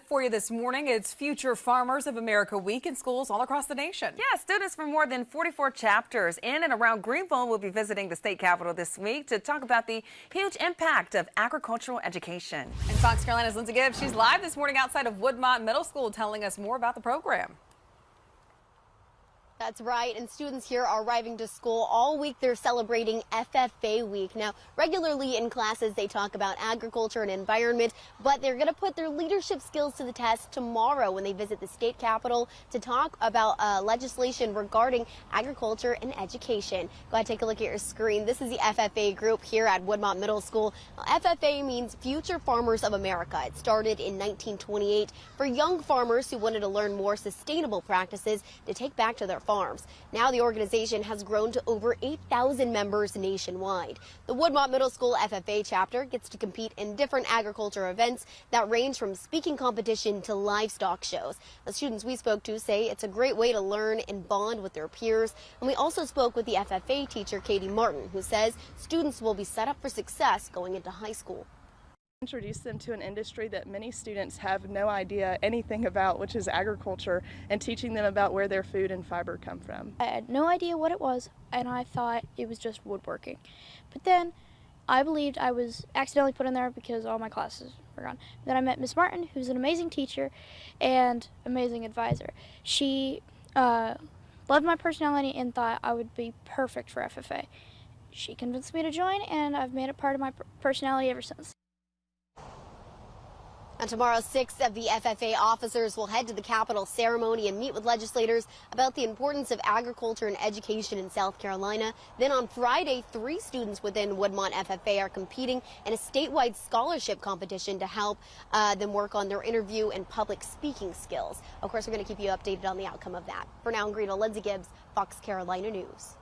For you this morning, it's Future Farmers of America Week in schools all across the nation. Yeah, students from more than 44 chapters in and around Greenville will be visiting the state capitol this week to talk about the huge impact of agricultural education. And Fox Carolina's Lindsay Gibbs, she's live this morning outside of Woodmont Middle School telling us more about the program. That's right, and students here are arriving to school all week. They're celebrating FFA week. Now, regularly in classes, they talk about agriculture and environment, but they're going to put their leadership skills to the test tomorrow when they visit the state capitol to talk about legislation regarding agriculture and education. Go ahead, take a look at your screen. This is the FFA group here at Woodmont Middle School. FFA means Future Farmers of America. It started in 1928 for young farmers who wanted to learn more sustainable practices to take back to their farms. Now the organization has grown to over 8,000 members nationwide. The Woodmont Middle School FFA chapter gets to compete in different agriculture events that range from speaking competition to livestock shows. The students we spoke to say it's a great way to learn and bond with their peers. And we also spoke with the FFA teacher, Katie Martin, who says students will be set up for success going into high school. Introduce them to an industry that many students have no idea anything about, which is agriculture, and teaching them about where their food and fiber come from. I had no idea what it was, and I thought it was just woodworking. But then I believed I was accidentally put in there because all my classes were gone. Then I met Miss Martin, who's an amazing teacher and amazing advisor. She loved my personality and thought I would be perfect for FFA. She convinced me to join, and I've made it part of my personality ever since. And tomorrow, 6 of the FFA officers will head to the Capitol ceremony and meet with legislators about the importance of agriculture and education in South Carolina. Then on Friday, 3 students within Woodmont FFA are competing in a statewide scholarship competition to help them work on their interview and public speaking skills. Of course, we're going to keep you updated on the outcome of that. For now in Greenville, Lindsay Gibbs, Fox Carolina News.